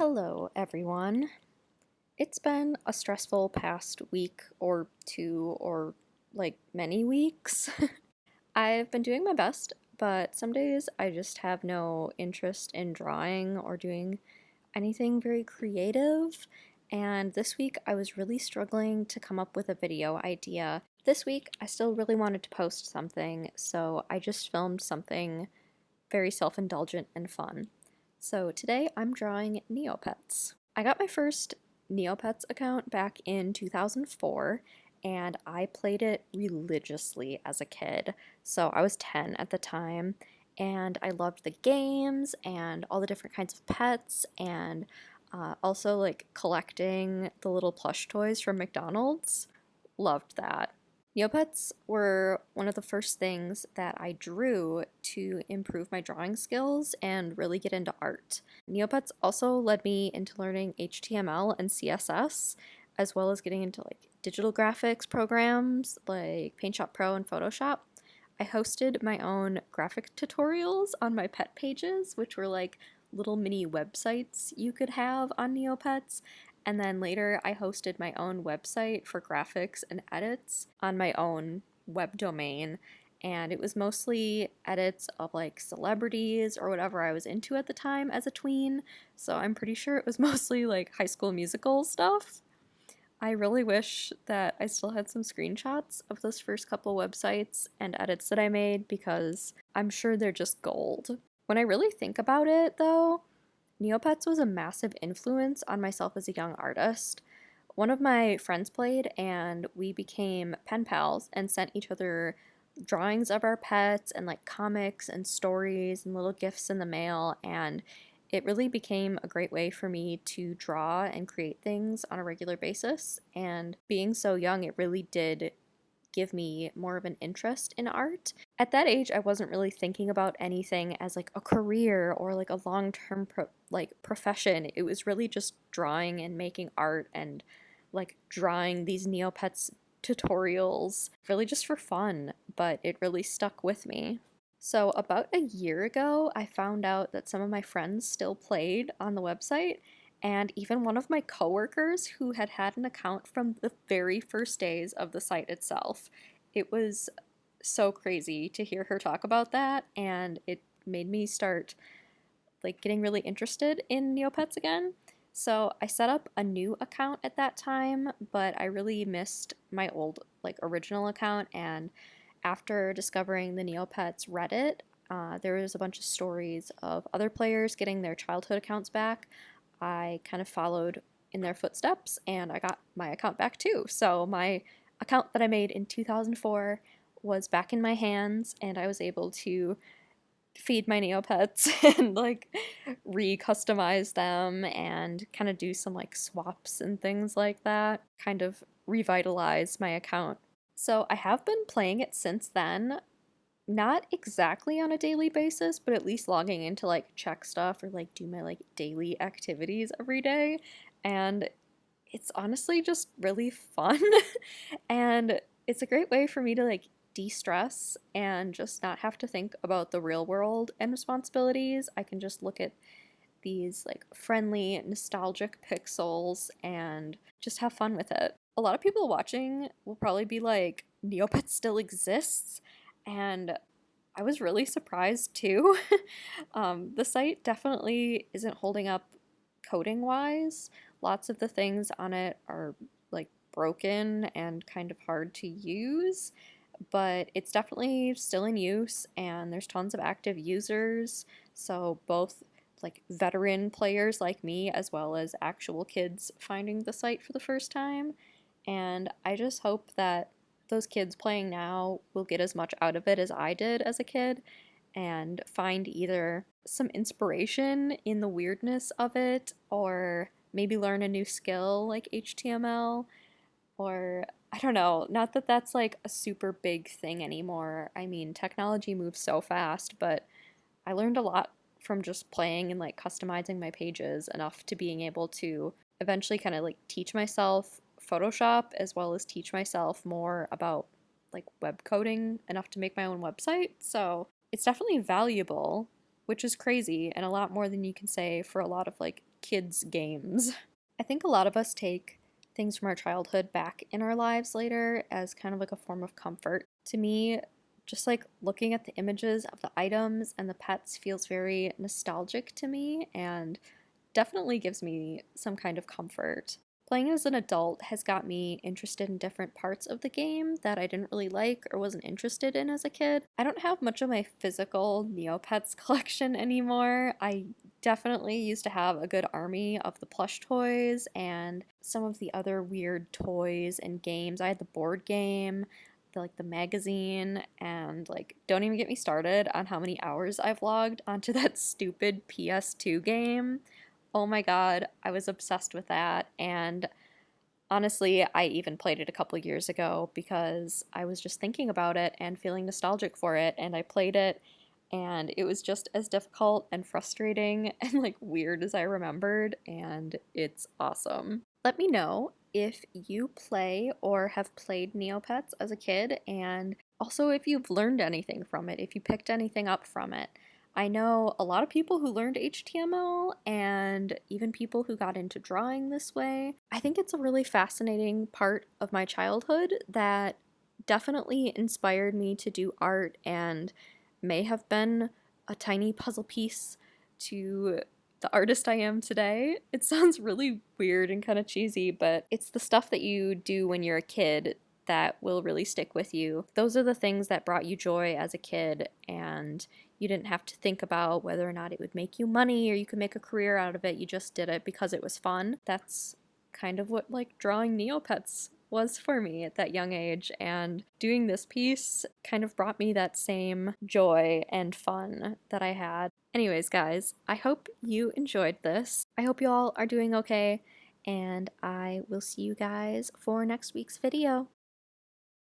Hello, everyone. It's been a stressful past week or two, or like many weeks. I've been doing my best, but some days I just have no interest in drawing or doing anything very creative. And this week I was really struggling to come up with a video idea. This week I still really wanted to post something, so I just filmed something very self-indulgent and fun. So today I'm drawing Neopets. I got my first Neopets account back in 2004 and I played it religiously as a kid. So I was 10 at the time and I loved the games and all the different kinds of pets and also like collecting the little plush toys from McDonald's. Loved that. Neopets were one of the first things that I drew to improve my drawing skills and really get into art. Neopets also led me into learning HTML and CSS, as well as getting into like digital graphics programs like PaintShop Pro and Photoshop. I hosted my own graphic tutorials on my pet pages, which were like little mini websites you could have on Neopets. And then later I hosted my own website for graphics and edits on my own web domain. And it was mostly edits of like celebrities or whatever I was into at the time as a tween. So I'm pretty sure it was mostly like High School Musical stuff. I really wish that I still had some screenshots of those first couple websites and edits that I made because I'm sure they're just gold. When I really think about it though, Neopets was a massive influence on myself as a young artist. One of my friends played and we became pen pals and sent each other drawings of our pets and like comics and stories and little gifts in the mail, and it really became a great way for me to draw and create things on a regular basis. And being so young, it really did give me more of an interest in art. At that age, I wasn't really thinking about anything as like a career or like a long-term profession. It was really just drawing and making art and like drawing these Neopets tutorials really just for fun, but it really stuck with me. So about a year ago, I found out that some of my friends still played on the website, and even one of my coworkers who had had an account from the very first days of the site itself. It was so crazy to hear her talk about that, and it made me start like getting really interested in Neopets again. So I set up a new account at that time, but I really missed my old like original account, and after discovering the Neopets Reddit, there was a bunch of stories of other players getting their childhood accounts back. I kind of followed in their footsteps and I got my account back too. So my account that I made in 2004 was back in my hands and I was able to feed my Neopets and like re-customize them and kind of do some like swaps and things like that. Kind of revitalize my account. So I have been playing it since then, not exactly on a daily basis, but at least logging in to like check stuff or like do my like daily activities every day. And it's honestly just really fun. And it's a great way for me to like de-stress and just not have to think about the real world and responsibilities. I can just look at these like friendly, nostalgic pixels and just have fun with it. A lot of people watching will probably be like, Neopets still exists? And I was really surprised too. The site definitely isn't holding up coding wise. Lots of the things on it are like broken and kind of hard to use, but it's definitely still in use and there's tons of active users. So both like veteran players like me as well as actual kids finding the site for the first time. And I just hope that those kids playing now will get as much out of it as I did as a kid and find either some inspiration in the weirdness of it or maybe learn a new skill like HTML, or I don't know, not that that's like a super big thing anymore. I mean, technology moves so fast, but I learned a lot from just playing and like customizing my pages enough to being able to eventually kind of like teach myself Photoshop as well as teach myself more about like web coding enough to make my own website. So it's definitely valuable, which is crazy and a lot more than you can say for a lot of like kids' games. I think a lot of us take things from our childhood back in our lives later as kind of like a form of comfort. To me, just like looking at the images of the items and the pets feels very nostalgic to me and definitely gives me some kind of comfort. Playing as an adult has got me interested in different parts of the game that I didn't really like or wasn't interested in as a kid. I don't have much of my physical Neopets collection anymore. I definitely used to have a good army of the plush toys and some of the other weird toys and games. I had the board game, the magazine, and like don't even get me started on how many hours I've logged onto that stupid PS2 game. Oh my god, I was obsessed with that, and honestly, I even played it a couple years ago because I was just thinking about it and feeling nostalgic for it, and I played it, and it was just as difficult and frustrating and like weird as I remembered, and it's awesome. Let me know if you play or have played Neopets as a kid, and also if you've learned anything from it, if you picked anything up from it. I know a lot of people who learned HTML and even people who got into drawing this way. I think it's a really fascinating part of my childhood that definitely inspired me to do art and may have been a tiny puzzle piece to the artist I am today. It sounds really weird and kind of cheesy, but it's the stuff that you do when you're a kid that will really stick with you. Those are the things that brought you joy as a kid, and you didn't have to think about whether or not it would make you money or you could make a career out of it. You just did it because it was fun. That's kind of what like drawing Neopets was for me at that young age, and doing this piece kind of brought me that same joy and fun that I had. Anyways, guys, I hope you enjoyed this. I hope you all are doing okay, and I will see you guys for next week's video.